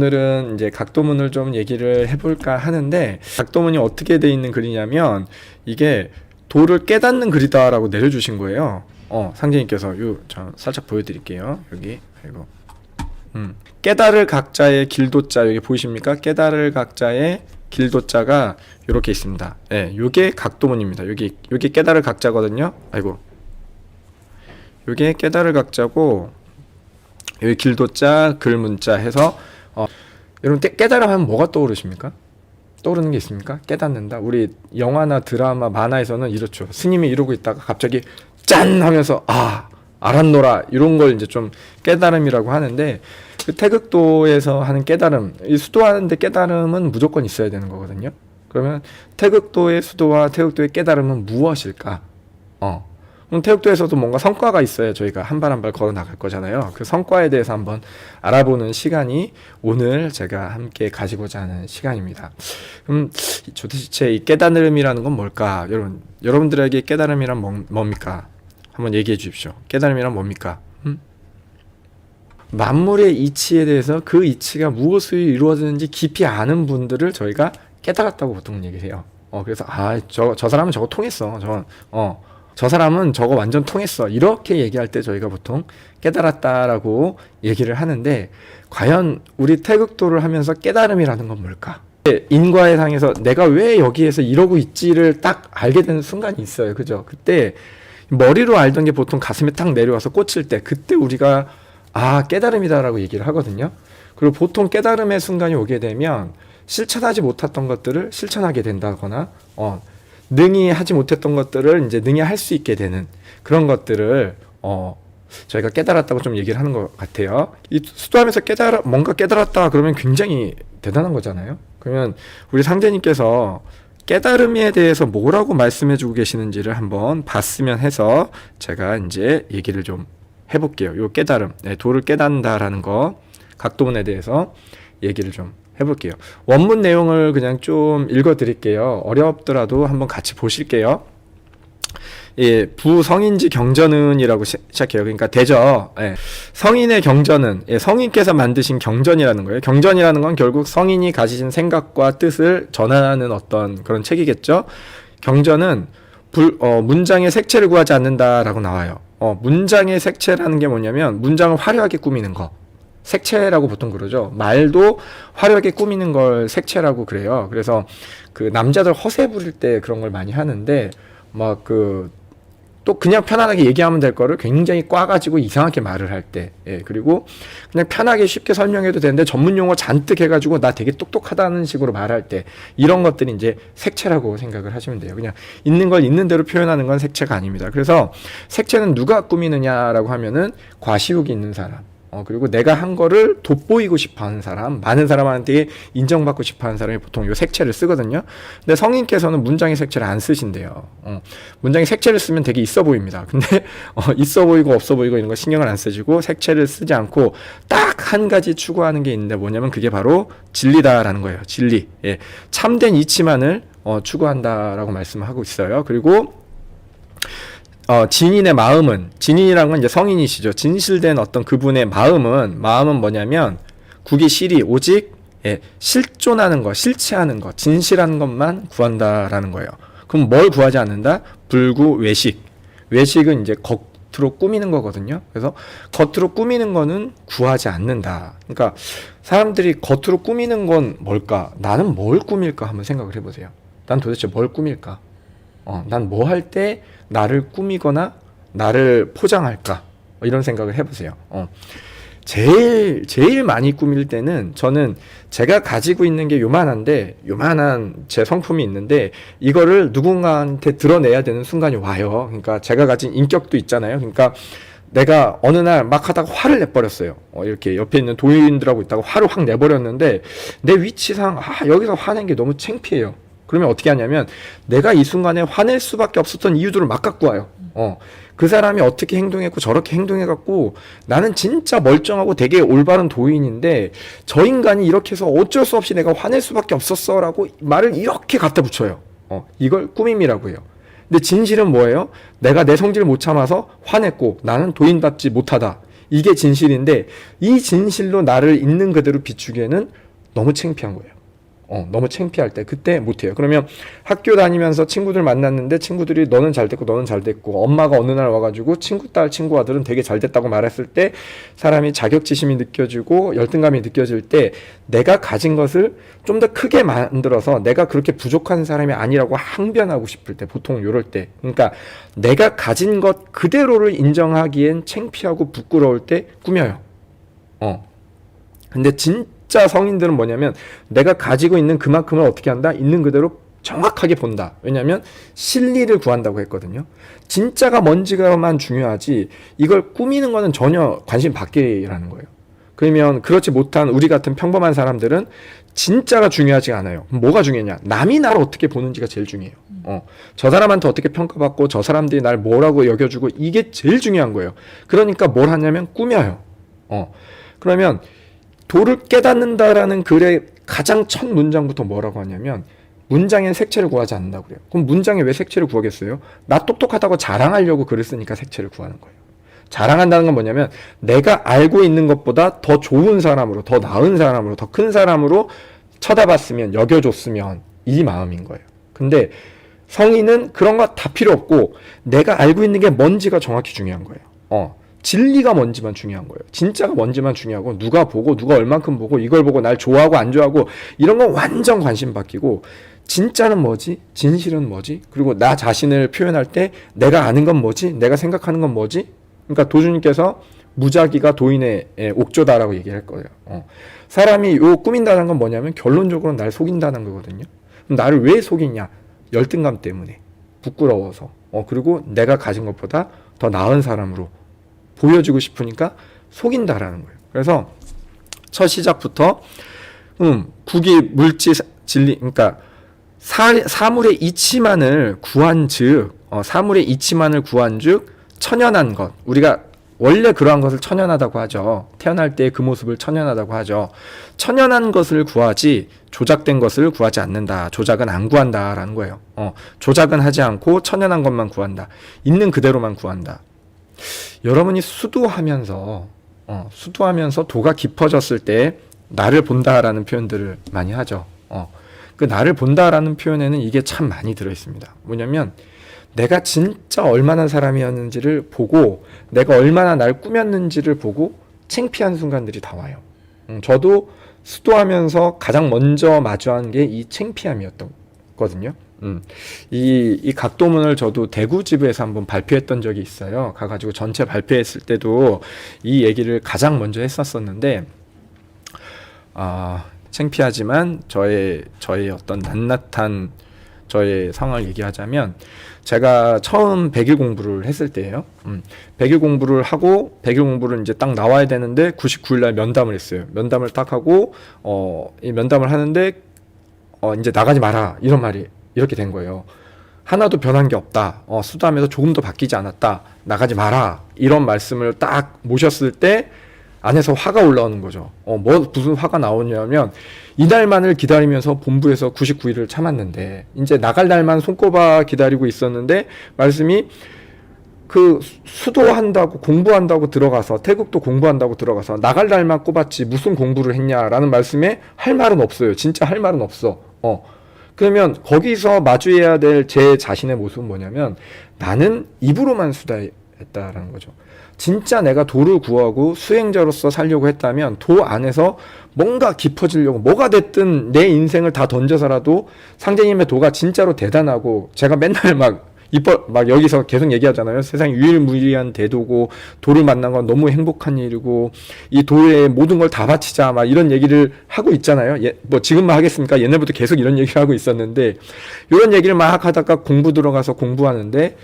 오늘은 이제 각도문을 좀 얘기를 해볼까 하는데, 각도문이 어떻게 돼 있는 글이냐면 이게 도를 깨닫는 글이다라고 내려주신 거예요. 상제님께서 저 살짝 보여드릴게요. 여기 아이고 깨달을 각자의 길도자 여기 보이십니까? 깨달을 각자의 길도자가 이렇게 있습니다. 예, 요게 각도문입니다. 여기 깨달을 각자거든요. 아이고, 요게 깨달을 각자고 여기 길도자 글문자 해서 여러분 깨달음 하면 뭐가 떠오르십니까? 떠오르는 게 있습니까? 깨닫는다. 우리 영화나 드라마, 만화에서는 이렇죠. 스님이 이러고 있다가 갑자기 짠 하면서 알았노라 이런 걸 이제 좀 깨달음이라고 하는데, 그 태극도에서 하는 깨달음, 이 수도하는데 깨달음은 무조건 있어야 되는 거거든요. 그러면 태극도의 수도와 태극도의 깨달음은 무엇일까? 그럼 태극도에서도 뭔가 성과가 있어야 저희가 한 발 한 발 걸어 나갈 거잖아요. 그 성과에 대해서 한번 알아보는 시간이 오늘 제가 함께 가지고자 하는 시간입니다. 그럼 도대체 이 깨달음이라는 건 뭘까? 여러분들에게 깨달음이란 뭡니까? 한번 얘기해 주십시오. 깨달음이란 뭡니까? 만물의 이치에 대해서 그 이치가 무엇으로 이루어지는지 깊이 아는 분들을 저희가 깨달았다고 보통 얘기해요. 그래서 저 사람은 저거 통했어. 저 사람은 저거 완전 통했어. 이렇게 얘기할 때 저희가 보통 깨달았다라고 얘기를 하는데, 과연 우리 태극도를 하면서 깨달음이라는 건 뭘까? 인과의 상에서 내가 왜 여기에서 이러고 있지를 딱 알게 되는 순간이 있어요. 그죠? 그때 머리로 알던 게 보통 가슴에 탁 내려와서 꽂힐 때, 그때 우리가 깨달음이다라고 얘기를 하거든요. 그리고 보통 깨달음의 순간이 오게 되면 실천하지 못했던 것들을 실천하게 된다거나, 능히 하지 못했던 것들을 이제 능히 할 수 있게 되는 그런 것들을 저희가 깨달았다고 좀 얘기를 하는 것 같아요. 이 수도하면서 뭔가 깨달았다 그러면 굉장히 대단한 거잖아요. 그러면 우리 상제님께서 깨달음에 대해서 뭐라고 말씀해주고 계시는지를 한번 봤으면 해서 제가 이제 얘기를 좀 해볼게요. 요 깨달음, 도를 깨닫는다라는 거, 각도문에 대해서 얘기를 좀 해볼게요. 원문 내용을 그냥 좀 읽어드릴게요. 어렵더라도 한번 같이 보실게요. 부성인지 경전은이라고 시작해요. 그러니까 되죠. 성인의 경전은, 성인께서 만드신 경전이라는 거예요. 경전이라는 건 결국 성인이 가지신 생각과 뜻을 전하는 어떤 그런 책이겠죠. 경전은 문장의 색채를 구하지 않는다라고 나와요. 문장의 색채라는 게 뭐냐면 문장을 화려하게 꾸미는 거. 색채라고 보통 그러죠. 말도 화려하게 꾸미는 걸 색채라고 그래요. 그래서 그 남자들 허세 부릴 때 그런 걸 많이 하는데, 또 그냥 편안하게 얘기하면 될 거를 굉장히 꽈가지고 이상하게 말을 할 때, 그리고 그냥 편하게 쉽게 설명해도 되는데 전문 용어 잔뜩 해가지고 나 되게 똑똑하다는 식으로 말할 때, 이런 것들이 이제 색채라고 생각을 하시면 돼요. 그냥 있는 걸 있는 대로 표현하는 건 색채가 아닙니다. 그래서 색채는 누가 꾸미느냐라고 하면은 과시욕이 있는 사람, 그리고 내가 한 거를 돋보이고 싶어 하는 사람, 많은 사람한테 인정받고 싶어 하는 사람이 보통 요 색채를 쓰거든요. 근데 성인께서는 문장의 색채를 안 쓰신대요. 문장의 색채를 쓰면 되게 있어 보입니다. 근데 있어 보이고 없어 보이고 이런 거 신경을 안 쓰시고 색채를 쓰지 않고 딱 한 가지 추구하는 게 있는데, 뭐냐면 그게 바로 진리다라는 거예요. 진리. 참된 이치만을 추구한다라고 말씀하고 있어요. 그리고 진인의 마음은, 진인이라는 건 이제 성인이시죠. 진실된 어떤 그분의 마음은 뭐냐면 국이 실이 오직 실존하는 것, 실체하는 것, 진실한 것만 구한다라는 거예요. 그럼 뭘 구하지 않는다? 불구 외식. 외식은 이제 겉으로 꾸미는 거거든요. 그래서 겉으로 꾸미는 거는 구하지 않는다. 그러니까 사람들이 겉으로 꾸미는 건 뭘까? 나는 뭘 꾸밀까? 한번 생각을 해보세요. 난 도대체 뭘 꾸밀까? 난 뭐 할 때 나를 꾸미거나 나를 포장할까? 이런 생각을 해보세요. 제일 많이 꾸밀 때는, 저는 제가 가지고 있는 게 요만한 제 성품이 있는데, 이거를 누군가한테 드러내야 되는 순간이 와요. 그러니까 제가 가진 인격도 있잖아요. 그러니까 내가 어느 날 막 하다가 화를 내버렸어요. 이렇게 옆에 있는 도인들하고 있다가 화를 확 내버렸는데, 내 위치상 여기서 화낸 게 너무 창피해요. 그러면 어떻게 하냐면, 내가 이 순간에 화낼 수밖에 없었던 이유들을 막 갖고 와요. 그 사람이 어떻게 행동했고 저렇게 행동해갖고 나는 진짜 멀쩡하고 되게 올바른 도인인데 저 인간이 이렇게 해서 어쩔 수 없이 내가 화낼 수밖에 없었어 라고 말을 이렇게 갖다 붙여요. 이걸 꾸밈이라고 해요. 근데 진실은 뭐예요? 내가 내 성질을 못 참아서 화냈고 나는 도인답지 못하다. 이게 진실인데 이 진실로 나를 있는 그대로 비추기에는 너무 창피한 거예요. 너무 창피할 때 그때 못해요. 그러면 학교 다니면서 친구들 만났는데 친구들이 너는 잘 됐고 너는 잘 됐고 엄마가 어느 날 와가지고 친구 딸 친구 아들은 되게 잘 됐다고 말했을 때 사람이 자격지심이 느껴지고 열등감이 느껴질 때 내가 가진 것을 좀 더 크게 만들어서 내가 그렇게 부족한 사람이 아니라고 항변하고 싶을 때 보통 요럴 때 그러니까 내가 가진 것 그대로를 인정하기엔 창피하고 부끄러울 때 꾸며요. 근데 진짜 성인들은 뭐냐면 내가 가지고 있는 그만큼을 어떻게 한다? 있는 그대로 정확하게 본다. 왜냐하면 실리를 구한다고 했거든요. 진짜가 뭔지가만 중요하지 이걸 꾸미는 거는 전혀 관심 밖이라는 거예요. 그러면 그렇지 못한 우리 같은 평범한 사람들은 진짜가 중요하지 않아요. 뭐가 중요하냐? 남이 나를 어떻게 보는지가 제일 중요해요. 저 사람한테 어떻게 평가받고 저 사람들이 날 뭐라고 여겨주고 이게 제일 중요한 거예요. 그러니까 뭘 하냐면 꾸며요. 그러면 도를 깨닫는다라는 글의 가장 첫 문장부터 뭐라고 하냐면 문장엔 색채를 구하지 않는다고 그래요. 그럼 문장에 왜 색채를 구하겠어요? 나 똑똑하다고 자랑하려고 글을 쓰니까 색채를 구하는 거예요. 자랑한다는 건 뭐냐면 내가 알고 있는 것보다 더 좋은 사람으로 더 나은 사람으로 더 큰 사람으로 쳐다봤으면 여겨줬으면 이 마음인 거예요. 근데 성인은 그런 거 다 필요 없고 내가 알고 있는 게 뭔지가 정확히 중요한 거예요. 진리가 뭔지만 중요한 거예요. 진짜가 뭔지만 중요하고 누가 보고 누가 얼만큼 보고 이걸 보고 날 좋아하고 안 좋아하고 이런 건 완전 관심 바뀌고 진짜는 뭐지? 진실은 뭐지? 그리고 나 자신을 표현할 때 내가 아는 건 뭐지? 내가 생각하는 건 뭐지? 그러니까 도주님께서 무작위가 도인의 옥조다라고 얘기할 거예요. 사람이 요 꾸민다는 건 뭐냐면 결론적으로 날 속인다는 거거든요. 그럼 나를 왜 속이냐? 열등감 때문에 부끄러워서 그리고 내가 가진 것보다 더 나은 사람으로 보여주고 싶으니까 속인다라는 거예요. 그래서 첫 시작부터 국이 물질 진리 그러니까 사물의 이치만을 구한즉 사물의 이치만을 구한즉 천연한 것 우리가 원래 그러한 것을 천연하다고 하죠. 태어날 때 그 모습을 천연하다고 하죠. 천연한 것을 구하지 조작된 것을 구하지 않는다. 조작은 안 구한다라는 거예요. 조작은 하지 않고 천연한 것만 구한다. 있는 그대로만 구한다. 여러분이 수도하면서 도가 깊어졌을 때 나를 본다라는 표현들을 많이 하죠. 그 나를 본다라는 표현에는 이게 참 많이 들어있습니다. 뭐냐면 내가 진짜 얼마나 사람이었는지를 보고 내가 얼마나 날 꾸몄는지를 보고 창피한 순간들이 다 와요. 저도 수도하면서 가장 먼저 마주한 게 이 창피함이었거든요. 이 각도문을 저도 대구 지부에서 한번 발표했던 적이 있어요. 가가지고 전체 발표했을 때도 이 얘기를 가장 먼저 했었었는데, 창피하지만 저의 어떤 낱낱한 저의 상황을 얘기하자면, 제가 처음 100일 공부를 했을 때예요. 100일 공부를 하고 100일 공부를 이제 딱 나와야 되는데 99일 날 면담을 했어요. 면담을 딱 하고 이 면담을 하는데 이제 나가지 마라 이런 말이 이렇게 된 거예요. 하나도 변한 게 없다. 수도하면서 조금도 바뀌지 않았다. 나가지 마라. 이런 말씀을 딱 모셨을 때 안에서 화가 올라오는 거죠. 무슨 화가 나오냐면 이날만을 기다리면서 본부에서 99일을 참았는데 이제 나갈 날만 손꼽아 기다리고 있었는데 말씀이 그 수도한다고 공부한다고 들어가서 태국도 공부한다고 들어가서 나갈 날만 꼽았지 무슨 공부를 했냐라는 말씀에 할 말은 없어요. 진짜 할 말은 없어. 그러면 거기서 마주해야 될 제 자신의 모습은 뭐냐면 나는 입으로만 수다했다라는 거죠. 진짜 내가 도를 구하고 수행자로서 살려고 했다면 도 안에서 뭔가 깊어지려고 뭐가 됐든 내 인생을 다 던져서라도 상제님의 도가 진짜로 대단하고 제가 맨날 막 여기서 계속 얘기하잖아요. 세상 유일무이한 대도고 도를 만난 건 너무 행복한 일이고 이 도에 모든 걸 다 바치자 막 이런 얘기를 하고 있잖아요. 뭐 지금만 하겠습니까? 옛날부터 계속 이런 얘기를 하고 있었는데 이런 얘기를 막 하다가 공부 들어가서 공부하는데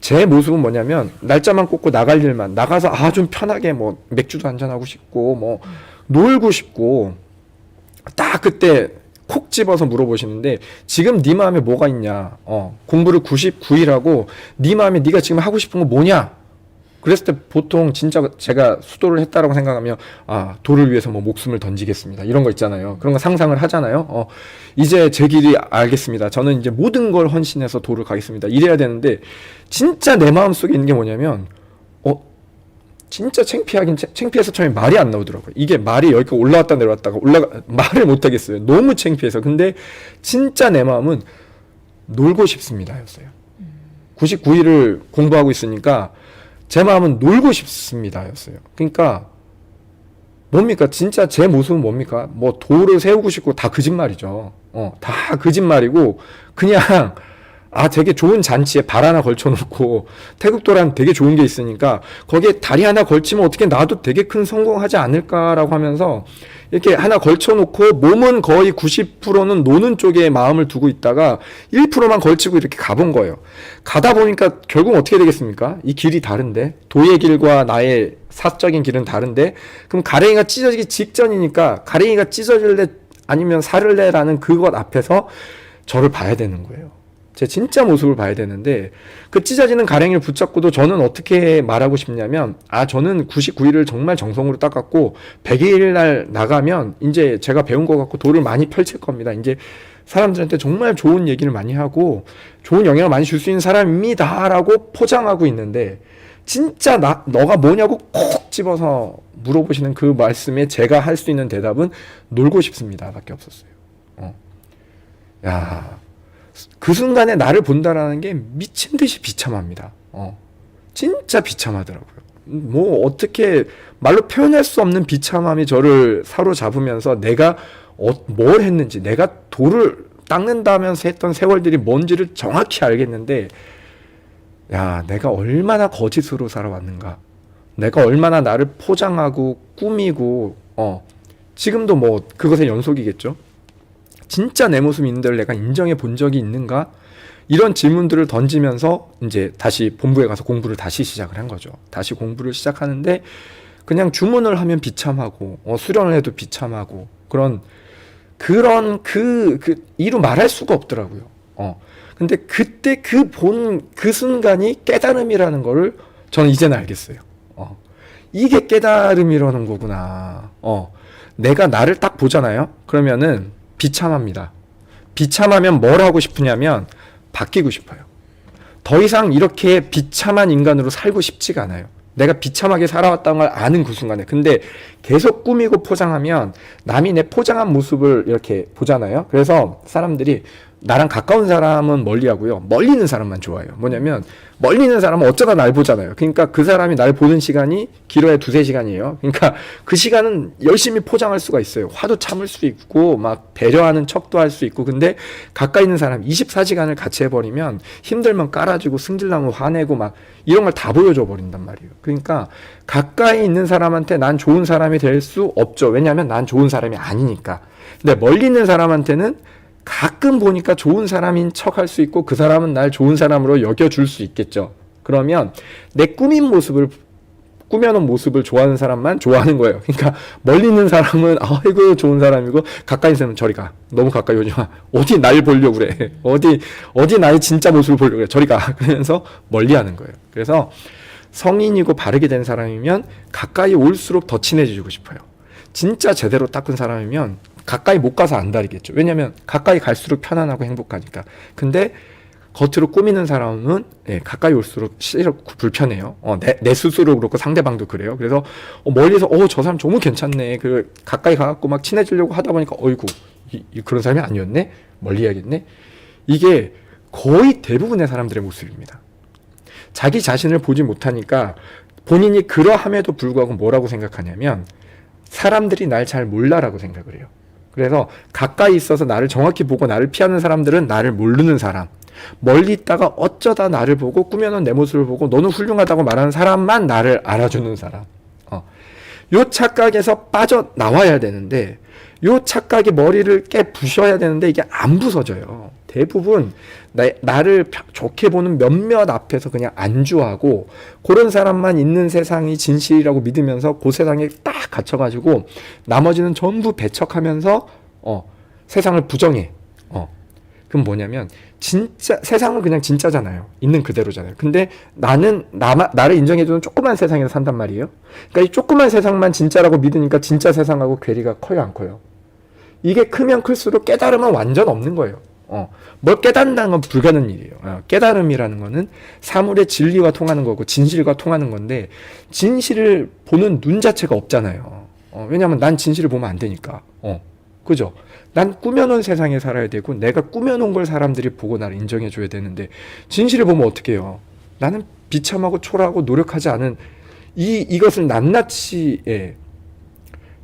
제 모습은 뭐냐면 날짜만 꽂고 나갈 일만 나가서 좀 편하게 뭐 맥주도 한잔하고 싶고 뭐 놀고 싶고 딱 그때 콕 집어서 물어보시는데 지금 네 마음에 뭐가 있냐? 공부를 99일 하고 네 마음에 네가 지금 하고 싶은 거 뭐냐? 그랬을 때 보통 진짜 제가 수도를 했다라고 생각하면 도를 위해서 뭐 목숨을 던지겠습니다. 이런 거 있잖아요. 그런 거 상상을 하잖아요. 이제 제 길이 알겠습니다. 저는 이제 모든 걸 헌신해서 도를 가겠습니다. 이래야 되는데 진짜 내 마음 속에 있는 게 뭐냐면 진짜 창피하긴 창피해서 처음에 말이 안 나오더라고요. 이게 말이 여기까지 올라왔다 내려왔다가 말을 못 하겠어요. 너무 창피해서. 근데 진짜 내 마음은 놀고 싶습니다 였어요. 99일을 공부하고 있으니까 제 마음은 놀고 싶습니다 였어요. 그러니까 뭡니까? 진짜 제 모습은 뭡니까? 뭐 도를 세우고 싶고 다 거짓말이죠. 다 거짓말이고 그냥 되게 좋은 잔치에 발 하나 걸쳐놓고 태극도란 되게 좋은 게 있으니까 거기에 다리 하나 걸치면 어떻게 나도 되게 큰 성공하지 않을까라고 하면서 이렇게 하나 걸쳐놓고 몸은 거의 90%는 노는 쪽에 마음을 두고 있다가 1%만 걸치고 이렇게 가본 거예요. 가다 보니까 결국 어떻게 되겠습니까? 이 길이 다른데 도의 길과 나의 사적인 길은 다른데 그럼 가랭이가 찢어지기 직전이니까 가랭이가 찢어질래 아니면 살을래라는 그것 앞에서 저를 봐야 되는 거예요. 제 진짜 모습을 봐야 되는데 그 찢어지는 가랭이를 붙잡고도 저는 어떻게 말하고 싶냐면 저는 99일을 정말 정성으로 닦았고 100일 날 나가면 이제 제가 배운 거 갖고 도를 많이 펼칠 겁니다. 이제 사람들한테 정말 좋은 얘기를 많이 하고 좋은 영향을 많이 줄 수 있는 사람입니다 라고 포장하고 있는데 진짜 너가 뭐냐고 콕 집어서 물어보시는 그 말씀에 제가 할 수 있는 대답은 놀고 싶습니다 밖에 없었어요. 그 순간에 나를 본다라는 게 미친 듯이 비참합니다. 진짜 비참하더라고요. 뭐 어떻게 말로 표현할 수 없는 비참함이 저를 사로잡으면서 내가 뭘 했는지 내가 돌을 닦는다면서 했던 세월들이 뭔지를 정확히 알겠는데 내가 얼마나 거짓으로 살아왔는가, 내가 얼마나 나를 포장하고 꾸미고 지금도 뭐 그것의 연속이겠죠. 진짜 내 모습이 있는 데를 내가 인정해 본 적이 있는가? 이런 질문들을 던지면서 이제 다시 본부에 가서 공부를 다시 시작을 한 거죠. 다시 공부를 시작하는데 그냥 주문을 하면 비참하고 수련을 해도 비참하고 그런 이루 말할 수가 없더라고요. 근데 그때 그 순간이 깨달음이라는 거를 저는 이제는 알겠어요. 이게 깨달음이라는 거구나. 내가 나를 딱 보잖아요. 그러면은 비참합니다. 비참하면 뭘 하고 싶으냐면 바뀌고 싶어요. 더 이상 이렇게 비참한 인간으로 살고 싶지가 않아요. 내가 비참하게 살아왔다는 걸 아는 그 순간에. 근데 계속 꾸미고 포장하면 남이 내 포장한 모습을 이렇게 보잖아요. 그래서 사람들이 나랑 가까운 사람은 멀리 하고요. 멀리 있는 사람만 좋아해요. 뭐냐면 멀리 있는 사람은 어쩌다 날 보잖아요. 그러니까 그 사람이 날 보는 시간이 길어야 2-3시간이에요. 그러니까 그 시간은 열심히 포장할 수가 있어요. 화도 참을 수 있고 막 배려하는 척도 할 수 있고. 근데 가까이 있는 사람 24시간을 같이 해버리면 힘들면 깔아주고 승질나면 화내고 막 이런 걸 다 보여줘 버린단 말이에요. 그러니까 가까이 있는 사람한테 난 좋은 사람이 될 수 없죠. 왜냐하면 난 좋은 사람이 아니니까. 근데 멀리 있는 사람한테는 가끔 보니까 좋은 사람인 척 할 수 있고 그 사람은 날 좋은 사람으로 여겨줄 수 있겠죠. 그러면 내 꾸며놓은 모습을 좋아하는 사람만 좋아하는 거예요. 그러니까 멀리 있는 사람은 아이고 좋은 사람이고 가까이 있는 사람은 저리 가. 너무 가까이 오지 마. 어디 날 보려고 그래. 어디 나의 진짜 모습을 보려고 그래. 저리 가. 그러면서 멀리 하는 거예요. 그래서 성인이고 바르게 된 사람이면 가까이 올수록 더 친해지고 싶어요. 진짜 제대로 닦은 사람이면 가까이 못 가서 안달이겠죠. 왜냐면 가까이 갈수록 편안하고 행복하니까. 근데 겉으로 꾸미는 사람은 가까이 올수록 싫고 불편해요. 내 스스로 그렇고 상대방도 그래요. 그래서 멀리서 저 사람 너무 괜찮네. 가까이 가갖고 막 친해지려고 하다 보니까 어이구 그런 사람이 아니었네. 멀리 해야겠네. 이게 거의 대부분의 사람들의 모습입니다. 자기 자신을 보지 못하니까 본인이 그러함에도 불구하고 뭐라고 생각하냐면 사람들이 날 잘 몰라라고 생각을 해요. 그래서 가까이 있어서 나를 정확히 보고 나를 피하는 사람들은 나를 모르는 사람, 멀리 있다가 어쩌다 나를 보고 꾸며놓은 내 모습을 보고 너는 훌륭하다고 말하는 사람만 나를 알아주는 사람. 요 착각에서 빠져나와야 되는데 요 착각이 머리를 깨부셔야 되는데 이게 안 부서져요. 대부분 나를 좋게 보는 몇몇 앞에서 그냥 안주하고 그런 사람만 있는 세상이 진실이라고 믿으면서 그 세상에 딱 갇혀가지고 나머지는 전부 배척하면서 세상을 부정해. 그럼 뭐냐면 진짜 세상은 그냥 진짜잖아요. 있는 그대로잖아요. 근데 나를 인정해주는 조그만 세상에서 산단 말이에요. 그러니까 이 조그만 세상만 진짜라고 믿으니까 진짜 세상하고 괴리가 커요, 안 커요? 이게 크면 클수록 깨달음은 완전 없는 거예요. 뭘 깨닫는다는 건 불가능한 일이에요. 깨달음이라는 거는 사물의 진리와 통하는 거고 진실과 통하는 건데 진실을 보는 눈 자체가 없잖아요. 왜냐하면 난 진실을 보면 안 되니까. 그죠? 난 꾸며놓은 세상에 살아야 되고 내가 꾸며놓은 걸 사람들이 보고 나를 인정해줘야 되는데 진실을 보면 어떻게 해요? 나는 비참하고 초라하고 노력하지 않은 이것을 낱낱이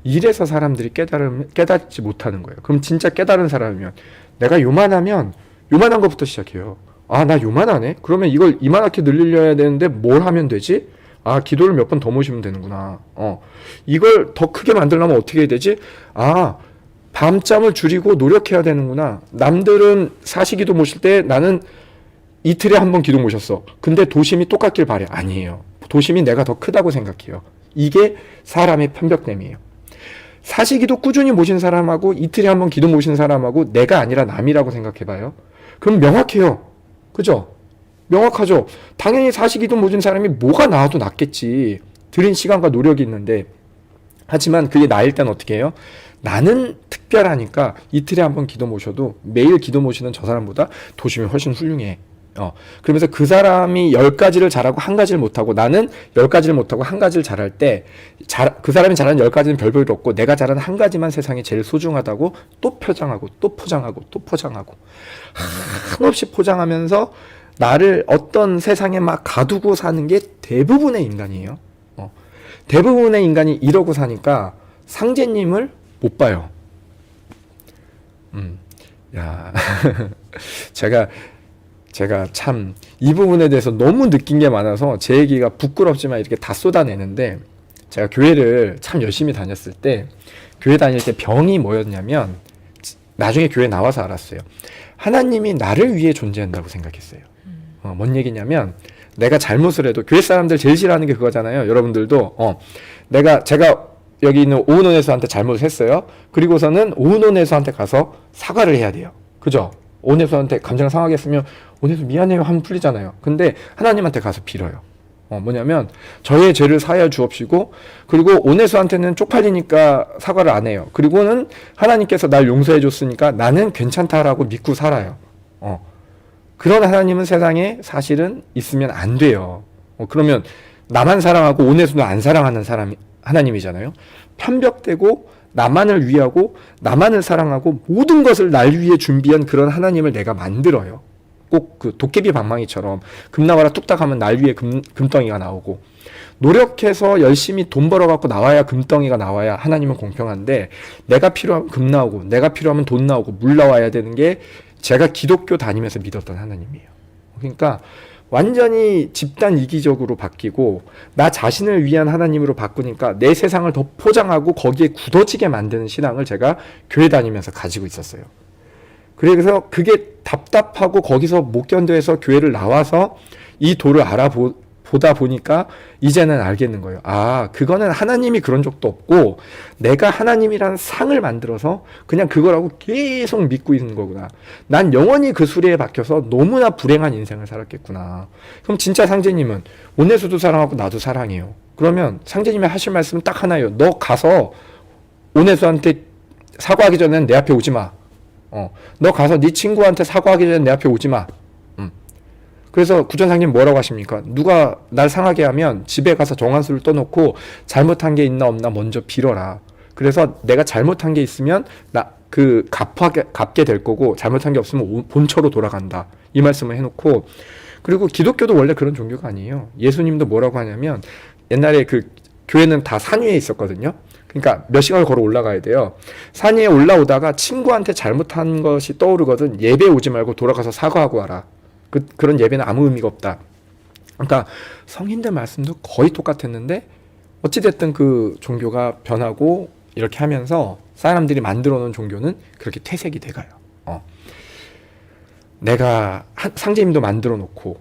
이래서 사람들이 깨닫지 못하는 거예요. 그럼 진짜 깨달은 사람이면 내가 요만하면 요만한 것부터 시작해요. 아, 나 요만하네? 그러면 이걸 이만하게 늘려야 되는데 뭘 하면 되지? 아, 기도를 몇 번 더 모시면 되는구나. 이걸 더 크게 만들려면 어떻게 해야 되지? 아, 밤잠을 줄이고 노력해야 되는구나. 남들은 사시기도 모실 때 나는 이틀에 한 번 기도 모셨어. 근데 도심이 똑같길 바래. 아니에요. 도심이 내가 더 크다고 생각해요. 이게 사람의 편벽됨이에요. 사시기도 꾸준히 모신 사람하고 이틀에 한 번 기도 모신 사람하고 내가 아니라 남이라고 생각해봐요. 그럼 명확해요. 그죠? 명확하죠. 당연히 사시기도 모신 사람이 뭐가 나와도 낫겠지. 들인 시간과 노력이 있는데 하지만 그게 나일 땐 어떻게 해요? 나는 특별하니까 이틀에 한 번 기도 모셔도 매일 기도 모시는 저 사람보다 도심이 훨씬 훌륭해. 그러면서 그 사람이 10가지를 잘하고 한 가지를 못하고 나는 10가지를 못하고 한 가지를 잘할 때 그 사람이 잘하는 10가지는 별 볼일 없고 내가 잘하는 한 가지만 세상에 제일 소중하다고 또 포장하고 또 포장하고 또 포장하고 한없이 포장하면서 나를 어떤 세상에 막 가두고 사는 게 대부분의 인간이에요. 대부분의 인간이 이러고 사니까 상제님을 못 봐요. 야, 제가 참 이 부분에 대해서 너무 느낀 게 많아서 제 얘기가 부끄럽지만 이렇게 다 쏟아내는데 제가 교회를 참 열심히 다녔을 때 교회 다닐 때 병이 뭐였냐면 나중에 교회 나와서 알았어요. 하나님이 나를 위해 존재한다고 생각했어요. 뭔 얘기냐면 내가 잘못을 해도 교회 사람들 제일 싫어하는 게 그거잖아요. 여러분들도 제가 여기 있는 오은원에서한테 잘못을 했어요. 그리고서는 오은원에서한테 가서 사과를 해야 돼요. 그죠? 오은에서한테 감정 상하게 했으면 오은에서 미안해요 하면 풀리잖아요. 근데 하나님한테 가서 빌어요. 뭐냐면 저의 죄를 사하여 주옵시고 그리고 오네스한테는 쪽팔리니까 사과를 안 해요. 그리고는 하나님께서 날 용서해 줬으니까 나는 괜찮다라고 믿고 살아요. 그런 하나님은 세상에 사실은 있으면 안 돼요. 그러면 나만 사랑하고 오네스는 안 사랑하는 사람이 하나님이잖아요. 편벽되고 나만을 위하고 나만을 사랑하고 모든 것을 날 위해 준비한 그런 하나님을 내가 만들어요. 꼭 그 도깨비 방망이처럼 금 나와라 뚝딱 하면 날 위에 금덩이가 나오고 노력해서 열심히 돈 벌어갖고 나와야 금덩이가 나와야 하나님은 공평한데 내가 필요하면 금 나오고 내가 필요하면 돈 나오고 물 나와야 되는 게 제가 기독교 다니면서 믿었던 하나님이에요. 그러니까 완전히 집단 이기적으로 바뀌고 나 자신을 위한 하나님으로 바꾸니까 내 세상을 더 포장하고 거기에 굳어지게 만드는 신앙을 제가 교회 다니면서 가지고 있었어요. 그래서 그게 답답하고 거기서 못 견뎌서 교회를 나와서 이 도를 알아보다 보니까 이제는 알겠는 거예요. 아, 그거는 하나님이 그런 적도 없고 내가 하나님이라는 상을 만들어서 그냥 그거라고 계속 믿고 있는 거구나. 난 영원히 그 수레에 박혀서 너무나 불행한 인생을 살았겠구나. 그럼 진짜 상제님은 오네스도 사랑하고 나도 사랑해요. 그러면 상제님이 하실 말씀은 딱 하나예요. 너 가서 오네스한테 사과하기 전에는 내 앞에 오지 마. 너 가서 네 친구한테 사과하기 전에 내 앞에 오지 마. 그래서 구전상님 뭐라고 하십니까? 누가 날 상하게 하면 집에 가서 정한수를 떠놓고 잘못한 게 있나 없나 먼저 빌어라. 그래서 내가 잘못한 게 있으면 나 그 갚게 될 거고 잘못한 게 없으면 본처로 돌아간다. 이 말씀을 해놓고 그리고 기독교도 원래 그런 종교가 아니에요. 예수님도 뭐라고 하냐면 옛날에 그 교회는 다 산 위에 있었거든요. 그러니까 몇 시간을 걸어 올라가야 돼요. 산 위에 올라오다가 친구한테 잘못한 것이 떠오르거든 예배 오지 말고 돌아가서 사과하고 와라. 그런 예배는 아무 의미가 없다. 그러니까 성인들 말씀도 거의 똑같았는데 어찌됐든 그 종교가 변하고 이렇게 하면서 사람들이 만들어 놓은 종교는 그렇게 퇴색이 돼가요. 내가 상제님도 만들어 놓고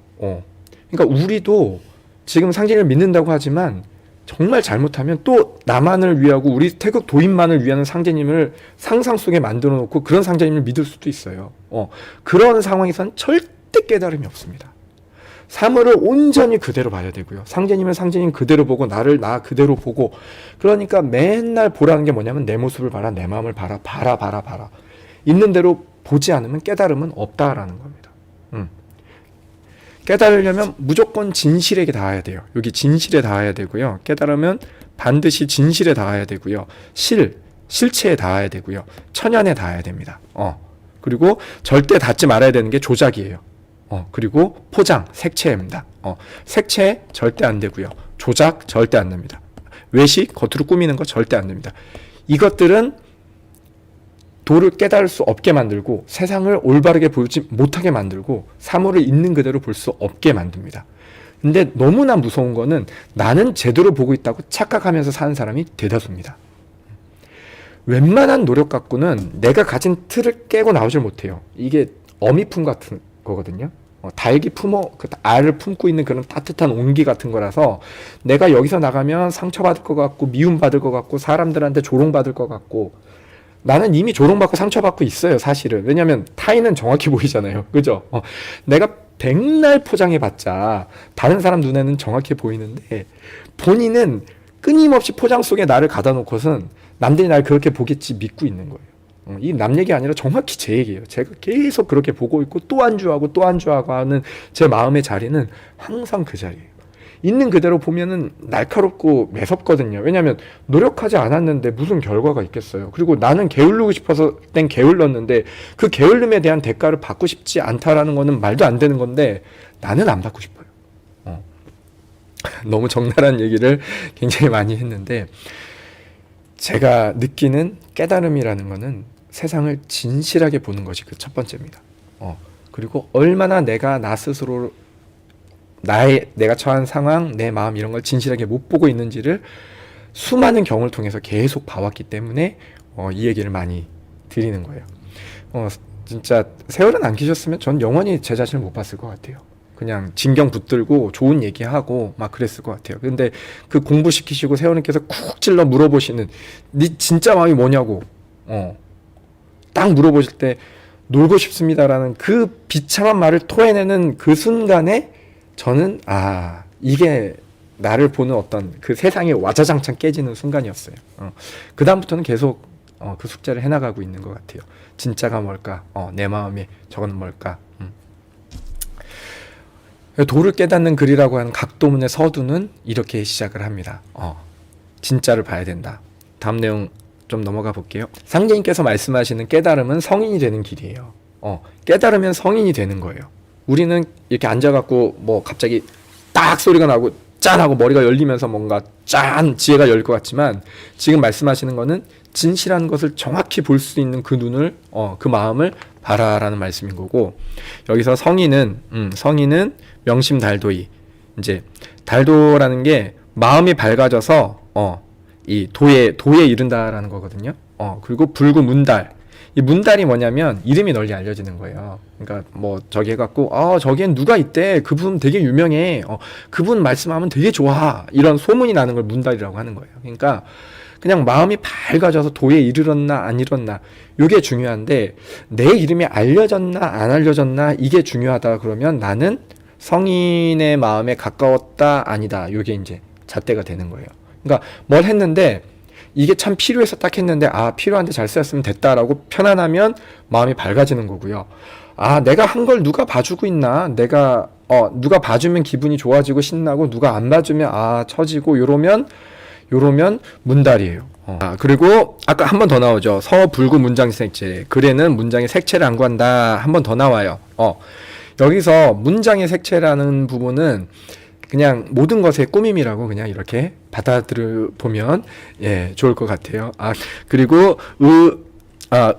그러니까 우리도 지금 상제님을 믿는다고 하지만 정말 잘못하면 또 나만을 위하고 우리 태극 도인만을 위하는 상제님을 상상 속에 만들어 놓고 그런 상제님을 믿을 수도 있어요. 그런 상황에서는 절대 깨달음이 없습니다. 사물을 온전히 그대로 봐야 되고요. 상제님을 상제님 그대로 보고 나를 나 그대로 보고 그러니까 맨날 보라는 게 뭐냐면 내 모습을 봐라 내 마음을 봐라 있는 대로 보지 않으면 깨달음은 없다라는 겁니다. 깨달으려면 무조건 진실에 닿아야 돼요. 여기 진실에 닿아야 되고요. 깨달으면 반드시 진실에 닿아야 되고요. 실체에 닿아야 되고요. 천연에 닿아야 됩니다. 그리고 절대 닿지 말아야 되는 게 조작이에요. 그리고 포장, 색채입니다. 색채 절대 안 되고요. 조작 절대 안 됩니다. 외식, 겉으로 꾸미는 거 절대 안 됩니다. 이것들은 도를 깨달을 수 없게 만들고 세상을 올바르게 보지 못하게 만들고 사물을 있는 그대로 볼 수 없게 만듭니다. 근데 너무나 무서운 거는 나는 제대로 보고 있다고 착각하면서 사는 사람이 대다수입니다. 웬만한 노력 갖고는 내가 가진 틀을 깨고 나오질 못해요. 이게 어미품 같은 거거든요. 닭이 그 알을 품고 있는 그런 따뜻한 온기 같은 거라서 내가 여기서 나가면 상처받을 것 같고 미움받을 것 같고 사람들한테 조롱받을 것 같고 나는 이미 조롱받고 상처받고 있어요, 사실은. 왜냐면 타인은 정확히 보이잖아요. 그죠? 내가 백날 포장해봤자 다른 사람 눈에는 정확히 보이는데 본인은 끊임없이 포장 속에 나를 가다 놓고선 남들이 날 그렇게 보겠지 믿고 있는 거예요. 이 남 얘기 아니라 정확히 제 얘기예요. 제가 계속 그렇게 보고 있고 또 안주하고 또 안주하고 하는 제 마음의 자리는 항상 그 자리예요. 있는 그대로 보면은 날카롭고 매섭거든요. 왜냐하면 노력하지 않았는데 무슨 결과가 있겠어요. 그리고 나는 게을르고 싶어서 땐 게을렀는데 그 게을름에 대한 대가를 받고 싶지 않다라는 거는 말도 안 되는 건데 나는 안 받고 싶어요. 너무 적나라한 얘기를 굉장히 많이 했는데 제가 느끼는 깨달음이라는 거는 세상을 진실하게 보는 것이 그 첫 번째입니다. 그리고 얼마나 내가 나 스스로 내가 처한 상황, 내 마음 이런 걸 진실하게 못 보고 있는지를 수많은 경험을 통해서 계속 봐왔기 때문에 이 얘기를 많이 드리는 거예요. 진짜 세월은 안 계셨으면 전 영원히 제 자신을 못 봤을 것 같아요. 그냥 진경 붙들고 좋은 얘기하고 막 그랬을 것 같아요. 근데 그 공부시키시고 세월님께서 쿡 찔러 물어보시는 네 진짜 마음이 뭐냐고 딱 물어보실 때 놀고 싶습니다라는 그 비참한 말을 토해내는 그 순간에 저는 이게 나를 보는 어떤 그 세상이 와자장창 깨지는 순간이었어요. 그 다음부터는 계속 그 숙제를 해나가고 있는 것 같아요. 진짜가 뭘까? 내 마음에 저건 뭘까? 도를 깨닫는 글이라고 하는 각도문의 서두는 이렇게 시작을 합니다. 진짜를 봐야 된다. 다음 내용 좀 넘어가 볼게요. 상제님께서 말씀하시는 깨달음은 성인이 되는 길이에요. 깨달으면 성인이 되는 거예요. 우리는 이렇게 앉아갖고 뭐 갑자기 딱 소리가 나고 짠 하고 머리가 열리면서 뭔가 짠 지혜가 열릴 것 같지만 지금 말씀하시는 거는 진실한 것을 정확히 볼 수 있는 그 눈을 그 마음을 봐라라는 말씀인 거고 여기서 성인은 명심달도이 이제 달도라는 게 마음이 밝아져서 이 도에 이른다라는 거거든요. 그리고 불구문달 이 문달이 뭐냐면 이름이 널리 알려지는 거예요. 그러니까 뭐 저기 해갖고 저기엔 누가 있대 그분 되게 유명해 그분 말씀하면 되게 좋아 이런 소문이 나는 걸 문달이라고 하는 거예요. 그러니까 그냥 마음이 밝아져서 도에 이르렀나 안 이르렀나 이게 중요한데 내 이름이 알려졌나 안 알려졌나 이게 중요하다 그러면 나는 성인의 마음에 가까웠다 아니다 이게 이제 잣대가 되는 거예요. 그러니까 뭘 했는데 이게 참 필요해서 딱 했는데 필요한데 잘 쓰였으면 됐다라고 편안하면 마음이 밝아지는 거고요. 내가 한 걸 누가 봐주고 있나 내가 누가 봐주면 기분이 좋아지고 신나고 누가 안 봐주면 처지고 요러면 문달이에요. 그리고 아까 한 번 더 나오죠. 서불구 문장색채 글에는 문장의 색채를 안 구한다 한 번 더 나와요. 여기서 문장의 색채라는 부분은 그냥 모든 것의 꾸밈이라고 그냥 이렇게 받아들여 보면 좋을 것 같아요. 그리고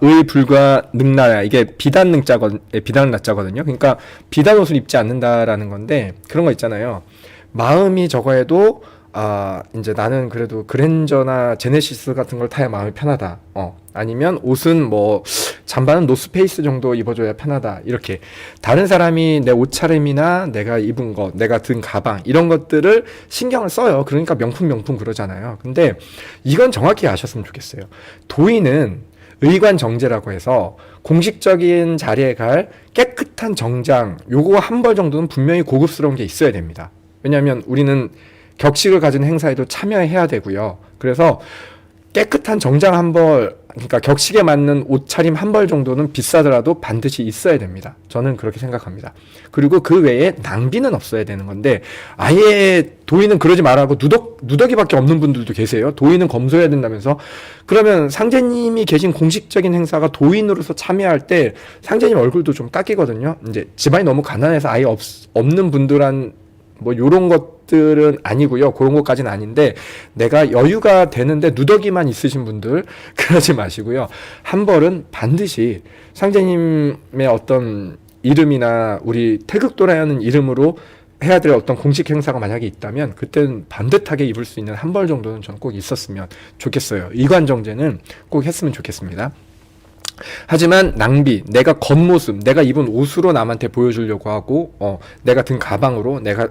의 불과 능나야 이게 비단능자거든요. 그러니까 비단 옷을 입지 않는다라는 건데 그런 거 있잖아요. 마음이 저거에도 이제 나는 그래도 그랜저나 제네시스 같은 걸 타야 마음이 편하다. 아니면 옷은 뭐 잠바는 노스페이스 정도 입어줘야 편하다. 이렇게 다른 사람이 내 옷차림이나 내가 입은 것, 내가 든 가방 이런 것들을 신경을 써요. 그러니까 명품 그러잖아요. 근데 이건 정확히 아셨으면 좋겠어요. 도인은 의관정제라고 해서 공식적인 자리에 갈 깨끗한 정장 요거 한 벌 정도는 분명히 고급스러운 게 있어야 됩니다. 왜냐하면 우리는 격식을 가진 행사에도 참여해야 되고요. 그래서 깨끗한 정장 한 벌, 그러니까 격식에 맞는 옷차림 한 벌 정도는 비싸더라도 반드시 있어야 됩니다. 저는 그렇게 생각합니다. 그리고 그 외에 낭비는 없어야 되는 건데, 아예 도의는 그러지 말라고 누더기밖에 없는 분들도 계세요. 도의는 검소해야 된다면서. 그러면 상제님이 계신 공식적인 행사가 도인으로서 참여할 때 상제님 얼굴도 좀 깎이거든요. 이제 집안이 너무 가난해서 아예 없는 분들한 뭐 요런 것들은 아니고요. 그런 것까지는 아닌데, 내가 여유가 되는데 누더기만 있으신 분들 그러지 마시고요. 한 벌은 반드시 상제님의 어떤 이름이나 우리 태극도라는 이름으로 해야 될 어떤 공식 행사가 만약에 있다면 그때는 반듯하게 입을 수 있는 한 벌 정도는 저는 꼭 있었으면 좋겠어요. 이관정제는 꼭 했으면 좋겠습니다. 하지만 낭비, 내가 겉모습, 내가 입은 옷으로 남한테 보여주려고 하고, 내가 든 가방으로, 내가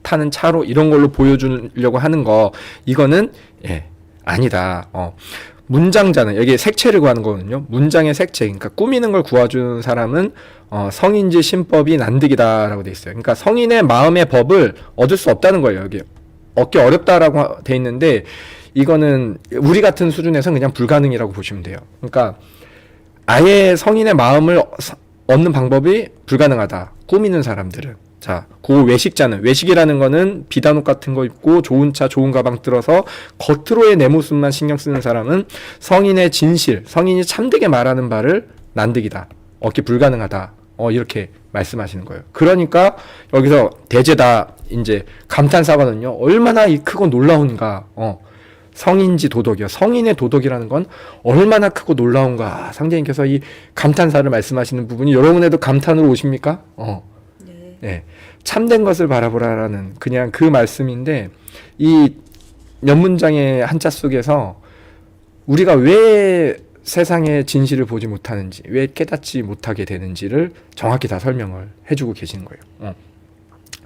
타는 차로 이런 걸로 보여주려고 하는 거, 이거는 아니다. 문장자는 여기 색채를 구하는 거거든요. 문장의 색채, 그러니까 꾸미는 걸 구해주는 사람은 성인지 신법이 난득이다라고 돼 있어요. 그러니까 성인의 마음의 법을 얻을 수 없다는 거예요. 여기 얻기 어렵다라고 돼 있는데, 이거는 우리 같은 수준에서는 그냥 불가능이라고 보시면 돼요. 그러니까 아예 성인의 마음을 얻는 방법이 불가능하다. 꾸미는 사람들은. 자, 그 외식자는, 외식이라는 거는 비단 옷 같은 거 입고 좋은 차, 좋은 가방 들어서 겉으로의 내 모습만 신경 쓰는 사람은 성인의 진실, 성인이 참되게 말하는 바를 난득이다. 얻기 불가능하다. 이렇게 말씀하시는 거예요. 그러니까 여기서 대제다 이제 감탄사거든요. 얼마나 이 크고 놀라운가. 성인지 도덕이요. 성인의 도덕이라는 건 얼마나 크고 놀라운가. 상제님께서 이 감탄사를 말씀하시는 부분이 여러분에도 감탄으로 오십니까? 네. 참된 것을 바라보라라는 그냥 그 말씀인데, 이 몇 문장의 한자 속에서 우리가 왜 세상의 진실을 보지 못하는지, 왜 깨닫지 못하게 되는지를 정확히 다 설명을 해주고 계시는 거예요.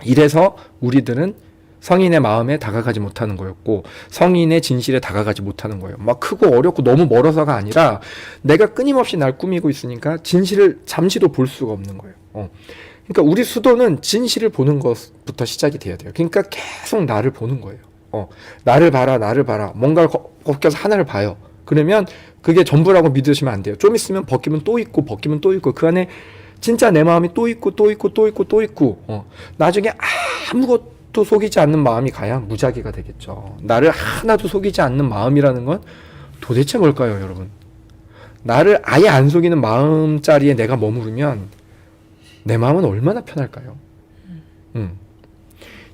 이래서 우리들은 성인의 마음에 다가가지 못하는 거였고, 성인의 진실에 다가가지 못하는 거예요. 막 크고 어렵고 너무 멀어서가 아니라 내가 끊임없이 날 꾸미고 있으니까 진실을 잠시도 볼 수가 없는 거예요. 그러니까 우리 수도는 진실을 보는 것부터 시작이 돼야 돼요. 그러니까 계속 나를 보는 거예요. 나를 봐라, 나를 봐라. 뭔가를 꺾여서 하나를 봐요. 그러면 그게 전부라고 믿으시면 안 돼요. 좀 있으면 벗기면 또 있고, 벗기면 또 있고, 그 안에 진짜 내 마음이 또 있고, 또 있고, 또 있고, 또 있고, 나중에 아무것도 속이지 않는 마음이 가야 무작위가 되겠죠. 나를 하나도 속이지 않는 마음이라는 건 도대체 뭘까요, 여러분? 나를 아예 안 속이는 마음자리에 내가 머무르면 내 마음은 얼마나 편할까요?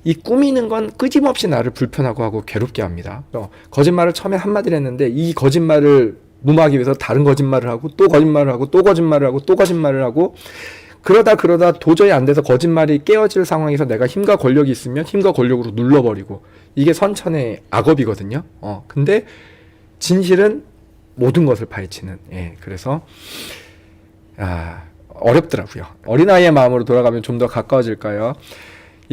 이 꾸미는 건 끊임없이 나를 불편하고 하고 괴롭게 합니다. 거짓말을 처음에 한마디를 했는데 이 거짓말을 무마하기 위해서 다른 거짓말을 하고 또 거짓말을 하고 또 거짓말을 하고 또 거짓말을 하고, 그러다 도저히 안 돼서 거짓말이 깨어질 상황에서 내가 힘과 권력이 있으면 힘과 권력으로 눌러버리고, 이게 선천의 악업이거든요. 근데 진실은 모든 것을 파헤치는. 그래서 어렵더라고요. 어린아이의 마음으로 돌아가면 좀 더 가까워질까요?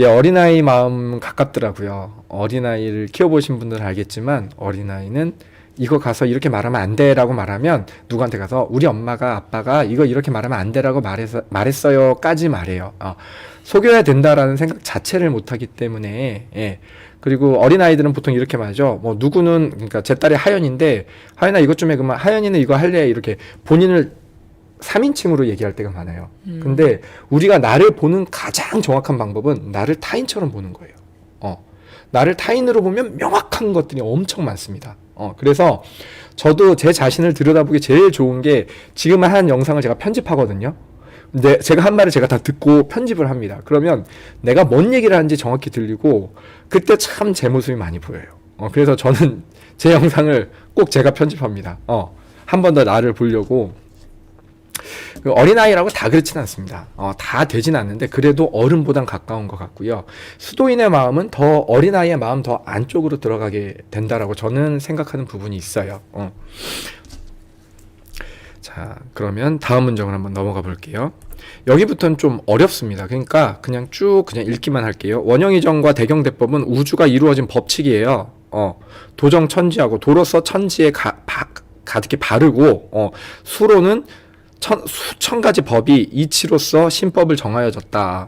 어린아이 마음 가깝더라고요. 어린아이를 키워보신 분들은 알겠지만, 어린아이는 이거 가서 이렇게 말하면 안 돼라고 말하면 누구한테 가서 우리 엄마가 아빠가 이거 이렇게 말하면 안 돼라고 말했어요까지 말해요. 속여야 된다라는 생각 자체를 못하기 때문에. 그리고 어린아이들은 보통 이렇게 말하죠. 뭐 누구는, 그러니까 제 딸이 하연인데, 하연아 이것 좀 해. 그러면 하연이는 이거 할래. 이렇게 본인을 3인칭으로 얘기할 때가 많아요. 근데 우리가 나를 보는 가장 정확한 방법은 나를 타인처럼 보는 거예요. 나를 타인으로 보면 명확한 것들이 엄청 많습니다. 그래서 저도 제 자신을 들여다보기 제일 좋은 게, 지금 한 영상을 제가 편집하거든요. 근데 제가 한 말을 제가 다 듣고 편집을 합니다. 그러면 내가 뭔 얘기를 하는지 정확히 들리고, 그때 참 제 모습이 많이 보여요. 그래서 저는 제 영상을 꼭 제가 편집합니다. 한 번 더 나를 보려고. 어린아이라고 다 그렇진 않습니다. 다 되진 않는데 그래도 어른보단 가까운 것 같고요. 수도인의 마음은 더, 어린아이의 마음 더 안쪽으로 들어가게 된다라고 저는 생각하는 부분이 있어요. 자, 그러면 다음 문장을 한번 넘어가 볼게요. 여기부터는 좀 어렵습니다. 그러니까 그냥 쭉 그냥 읽기만 할게요. 원형이정과 대경대법은 우주가 이루어진 법칙이에요. 도정천지하고, 도로서 천지에 가득히 바르고, 수로는 수천 가지 법이 이치로서 신법을 정하여졌다.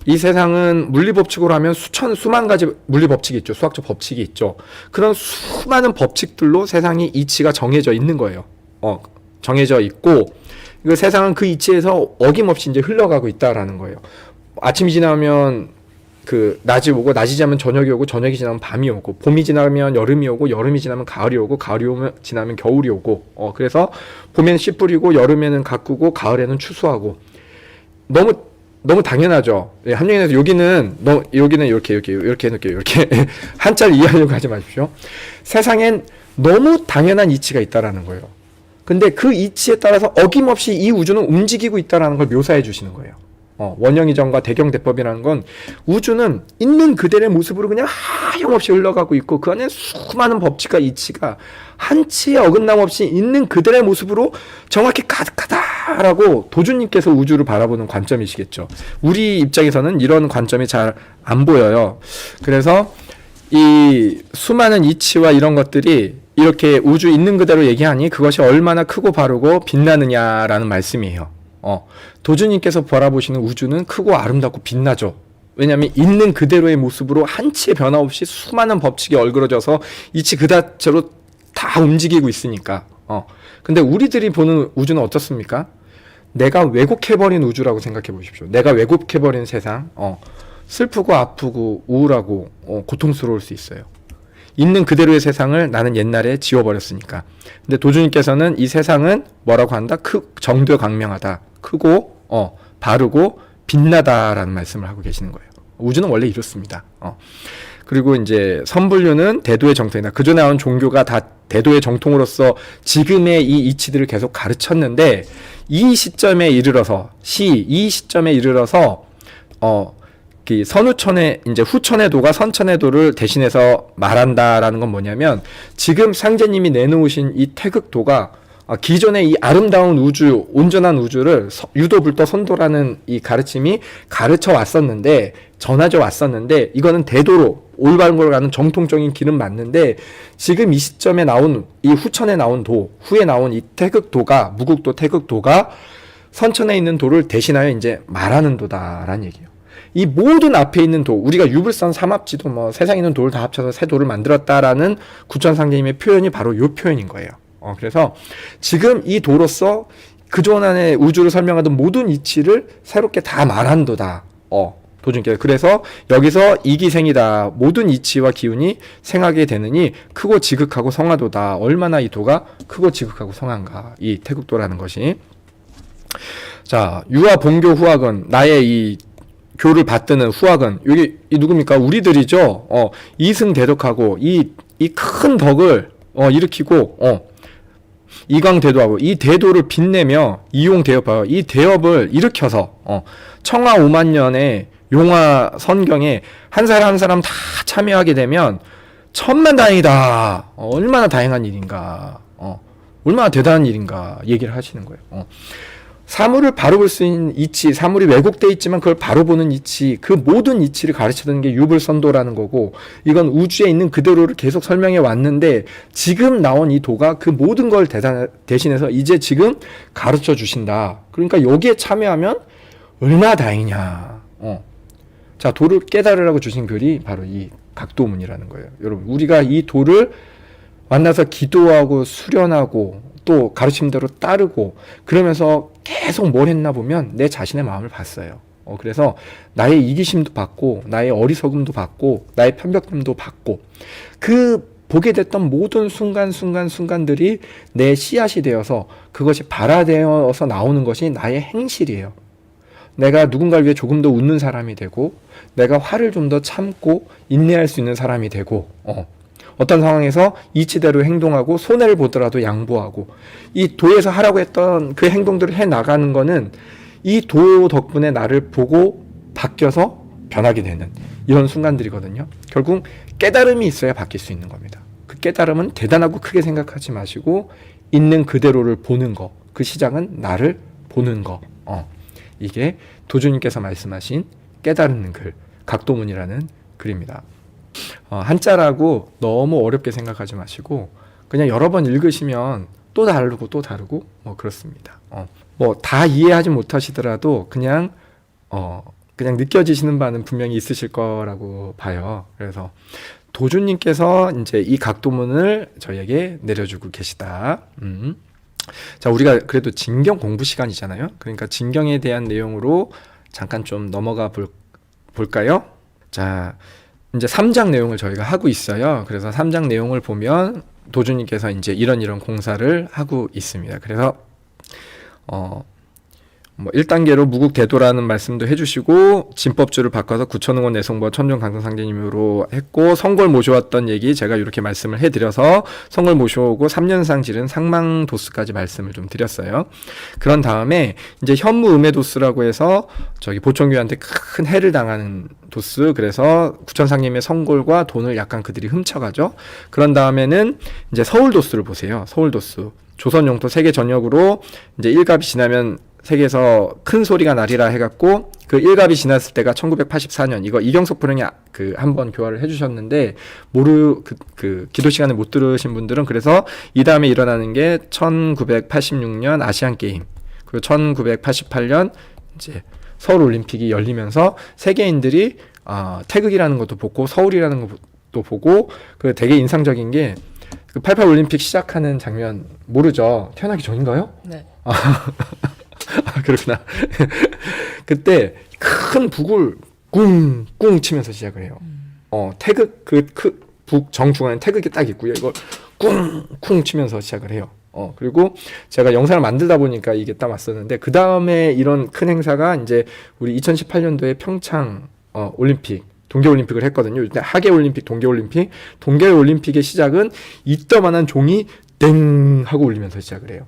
이 세상은 물리 법칙으로 하면 수만 가지 물리 법칙이 있죠. 수학적 법칙이 있죠. 그런 수많은 법칙들로 세상이 이치가 정해져 있는 거예요. 정해져 있고, 그 세상은 그 이치에서 어김없이 이제 흘러가고 있다라는 거예요. 아침이 지나면 그 낮이 오고, 낮이 지나면 저녁이 오고, 저녁이 지나면 밤이 오고, 봄이 지나면 여름이 오고, 여름이 지나면 가을이 오고, 가을이 지나면 겨울이 오고, 그래서 봄에는 씨 뿌리고, 여름에는 가꾸고, 가을에는 추수하고. 너무 당연하죠. 예, 함정에서 여기는 이렇게 해놓을게요. 이렇게 한자를 이해하려고 하지 마십시오. 세상엔 너무 당연한 이치가 있다라는 거예요. 근데 그 이치에 따라서 어김없이 이 우주는 움직이고 있다라는 걸 묘사해 주시는 거예요. 원형이정과 대경대법이라는 건 우주는 있는 그대로의 모습으로 그냥 하염없이 흘러가고 있고, 그 안에 수많은 법칙과 이치가 한치의 어긋남 없이 있는 그대로의 모습으로 정확히 가득하다라고 도주님께서 우주를 바라보는 관점이시겠죠. 우리 입장에서는 이런 관점이 잘 안 보여요. 그래서 이 수많은 이치와 이런 것들이 이렇게 우주 있는 그대로 얘기하니 그것이 얼마나 크고 바르고 빛나느냐라는 말씀이에요. 도주님께서 바라보시는 우주는 크고 아름답고 빛나죠. 왜냐하면 있는 그대로의 모습으로 한치의 변화 없이 수많은 법칙이 얼그러져서 이치 그 자체로 다 움직이고 있으니까. 근데 우리들이 보는 우주는 어떻습니까? 내가 왜곡해버린 우주라고 생각해 보십시오. 내가 왜곡해버린 세상. 슬프고 아프고 우울하고 고통스러울 수 있어요. 있는 그대로의 세상을 나는 옛날에 지워버렸으니까. 근데 도주님께서는 이 세상은 뭐라고 한다? 정되어 강명하다. 크고 바르고 빛나다라는 말씀을 하고 계시는 거예요. 우주는 원래 이렇습니다. 그리고 이제 선불류는 대도의 정통이다. 그전에 나온 종교가 다 대도의 정통으로서 지금의 이 이치들을 계속 가르쳤는데, 이 시점에 이르러서 선후천의 이제 후천의 도가 선천의 도를 대신해서 말한다라는 건 뭐냐면, 지금 상제님이 내놓으신 이 태극도가 기존의 이 아름다운 우주, 온전한 우주를 유도불도 선도라는 이 가르침이 가르쳐 왔었는데, 전하져 왔었는데, 이거는 대도로 올바른 걸 가는 정통적인 길은 맞는데, 지금 이 시점에 나온 이 후천에 나온 도, 후에 나온 이 태극도가, 무국도 태극도가 선천에 있는 도를 대신하여 이제 말하는 도다라는 얘기예요. 이 모든 앞에 있는 도, 우리가 유불선 삼합지도 세상에 있는 도를 다 합쳐서 새 도를 만들었다라는 구천상제님의 표현이 바로 이 표현인 거예요. 그래서 지금 이 도로서 그동안의 우주를 설명하던 모든 이치를 새롭게 다 말한 도다. 도준께서. 그래서 여기서 이기생이다. 모든 이치와 기운이 생하게 되느니 크고 지극하고 성하도다. 얼마나 이 도가 크고 지극하고 성한가. 이 태극도라는 것이. 자, 유아 본교 후학은, 나의 이 교를 받드는 후학은, 여기 이 누굽니까? 우리들이죠. 이승대덕하고 이 큰 덕을 일으키고 이광대도하고 이 대도를 빛내며 이용대업하여 이 대업을 일으켜서 청하 5만 년의 용화 선경에 한 사람 한 사람 다 참여하게 되면 천만다행이다. 얼마나 다행한 일인가. 얼마나 대단한 일인가 얘기를 하시는 거예요. 사물을 바로 볼 수 있는 이치, 사물이 왜곡되어 있지만 그걸 바로 보는 이치, 그 모든 이치를 가르쳐주는 게 유불선도라는 거고, 이건 우주에 있는 그대로를 계속 설명해 왔는데, 지금 나온 이 도가 그 모든 걸 대신해서 이제 지금 가르쳐 주신다. 그러니까 여기에 참여하면 얼마나 다행이냐. 자, 도를 깨달으라고 주신 글이 바로 이 각도문이라는 거예요. 여러분, 우리가 이 도를 만나서 기도하고 수련하고 또 가르침대로 따르고 그러면서 계속 뭘 했나 보면 내 자신의 마음을 봤어요. 그래서 나의 이기심도 받고 나의 어리석음도 받고 나의 편벽함도 받고, 그 보게 됐던 모든 순간들이 내 씨앗이 되어서 그것이 발화되어서 나오는 것이 나의 행실이에요. 내가 누군가를 위해 조금 더 웃는 사람이 되고, 내가 화를 좀 더 참고 인내할 수 있는 사람이 되고, 어떤 상황에서 이치대로 행동하고 손해를 보더라도 양보하고, 이 도에서 하라고 했던 그 행동들을 해 나가는 거는 이 도 덕분에 나를 보고 바뀌어서 변하게 되는 이런 순간들이거든요. 결국 깨달음이 있어야 바뀔 수 있는 겁니다. 그 깨달음은 대단하고 크게 생각하지 마시고 있는 그대로를 보는 거, 그 시작은 나를 보는 거. 이게 도주님께서 말씀하신 깨달은 글, 각도문이라는 글입니다. 한자라고 너무 어렵게 생각하지 마시고 그냥 여러 번 읽으시면 또 다르고 또 다르고 그렇습니다. 다 이해하지 못하시더라도 그냥 그냥 느껴지시는 바는 분명히 있으실 거라고 봐요. 그래서 도주님께서 이제 이 각도문을 저희에게 내려주고 계시다. 자, 우리가 그래도 진경 공부 시간이잖아요. 그러니까 진경에 대한 내용으로 잠깐 좀 넘어가 볼까요? 자, 이제 3장 내용을 저희가 하고 있어요. 그래서 3장 내용을 보면 도주님께서 이제 이런 공사를 하고 있습니다. 그래서 뭐 1단계로 무국대도라는 말씀도 해주시고 진법주를 바꿔서 구천응원 내송법 천종 강성상제님으로 했고 성골 모셔왔던 얘기 제가 이렇게 말씀을 해드려서 성골 모셔오고 3년상 지른 상망도수까지 말씀을 좀 드렸어요. 그런 다음에 이제 현무음해도수라고 해서 저기 보청교한테 큰 해를 당하는 도수, 그래서 구천상님의 성골과 돈을 약간 그들이 훔쳐가죠. 그런 다음에는 이제 서울도수를 보세요. 서울도수 조선 영토 세계 전역으로 이제 일갑이 지나면 세계에서 큰 소리가 나리라 해갖고 그 일갑이 지났을 때가 1984년, 이거 이경석 불행이 그 한번 교화를 해주셨는데 그 기도 시간에 못 들으신 분들은 그래서 이 다음에 일어나는 게 1986년 아시안 게임, 그리고 1988년 이제 서울 올림픽이 열리면서 세계인들이 태극이라는 것도 보고 서울이라는 것도 보고 그 되게 인상적인 게 그 88 올림픽 시작하는 장면 모르죠? 태어나기 전인가요? 네. 그렇구나. 그때 큰 북을 꿍꿍 치면서 시작을 해요. 태극 북 정중앙에 태극이 딱 있고요. 이걸 꿍쿵 치면서 시작을 해요. 그리고 제가 영상을 만들다 보니까 이게 딱 왔었는데 그 다음에 이런 큰 행사가 이제 우리 2018년도에 평창 올림픽 동계올림픽을 했거든요. 하계올림픽, 동계올림픽의 시작은 이따만한 종이 땡 하고 울리면서 시작을 해요.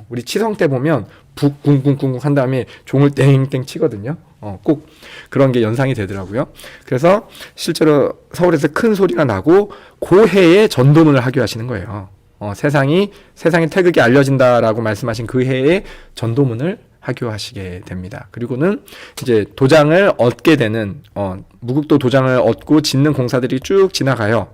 우리 치성 때 보면 북 쿵쿵쿵쿵 한 다음에 종을 땡땡 치거든요. 꼭 그런 게 연상이 되더라고요. 그래서 실제로 서울에서 큰 소리가 나고 그 해에 전도문을 하교하시는 거예요. 세상이 태극이 알려진다라고 말씀하신 그 해에 전도문을 하교하시게 됩니다. 그리고는 이제 도장을 얻게 되는 무국도 도장을 얻고 짓는 공사들이 쭉 지나가요.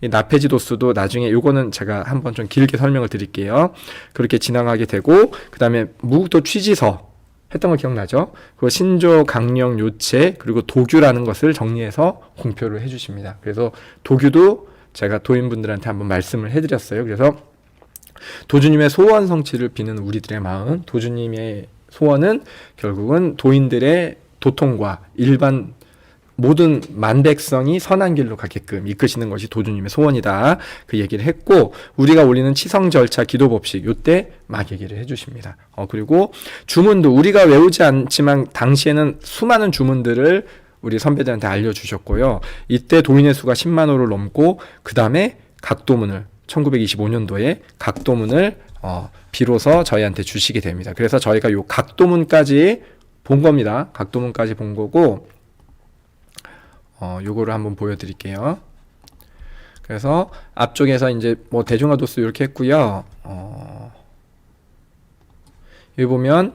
이 나폐지 도수도 나중에 요거는 제가 한번 좀 길게 설명을 드릴게요. 그렇게 지나가게 되고 그다음에 무국도 취지서 했던 거 기억나죠? 그 신조, 강령, 요체 그리고 도규라는 것을 정리해서 공표를 해주십니다. 그래서 도규도 제가 도인분들한테 한번 말씀을 해드렸어요. 그래서 도주님의 소원 성취를 비는 우리들의 마음, 도주님의 소원은 결국은 도인들의 도통과 일반 모든 만백성이 선한 길로 가게끔 이끄시는 것이 도주님의 소원이다. 그 얘기를 했고 우리가 올리는 치성 절차 기도 법식 요때 막 얘기를 해주십니다. 그리고 주문도 우리가 외우지 않지만 당시에는 수많은 주문들을 우리 선배들한테 알려주셨고요. 이때 도인의 수가 10만 호를 넘고 그 다음에 각도문을 1925년도에 각도문을 비로소 저희한테 주시게 됩니다. 그래서 저희가 요 각도문까지 본 겁니다. 각도문까지 본 거고 요거를 한번 보여드릴게요. 그래서 앞쪽에서 이제 뭐 대중화도수 이렇게 했고요. 여기 보면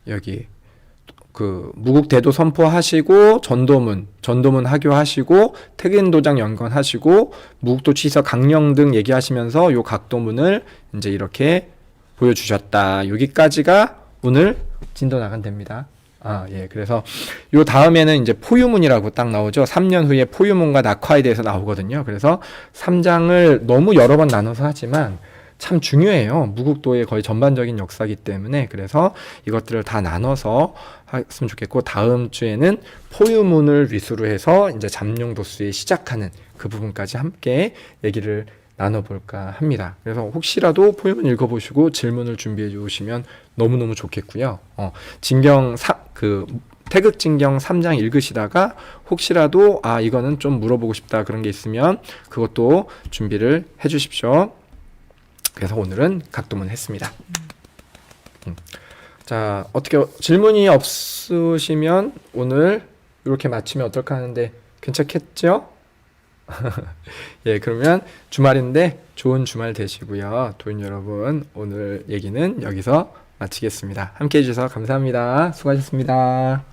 여기 그 무국대도 선포하시고 전도문 하교하시고 태균도장 연건하시고 무국도 취서 강령 등 얘기하시면서 요 각도문을 이제 이렇게 보여주셨다. 여기까지가 오늘 진도 나간답니다. 그래서 요 다음에는 이제 포유문이라고 딱 나오죠. 3년 후에 포유문과 낙화에 대해서 나오거든요. 그래서 3장을 너무 여러 번 나눠서 하지만 참 중요해요. 무국도의 거의 전반적인 역사이기 때문에. 그래서 이것들을 다 나눠서 했으면 좋겠고 다음 주에는 포유문을 위주로 해서 이제 잠룡도수에 시작하는 그 부분까지 함께 얘기를 나눠볼까 합니다. 그래서 혹시라도 포유문 읽어보시고 질문을 준비해 주시면 너무너무 좋겠고요. 태극진경 3장 읽으시다가 혹시라도 이거는 좀 물어보고 싶다 그런 게 있으면 그것도 준비를 해 주십시오. 그래서 오늘은 각도문 했습니다. 자, 어떻게 질문이 없으시면 오늘 이렇게 마치면 어떨까 하는데 괜찮겠죠? 그러면 주말인데 좋은 주말 되시고요. 도인 여러분, 오늘 얘기는 여기서 마치겠습니다. 함께 해주셔서 감사합니다. 수고하셨습니다.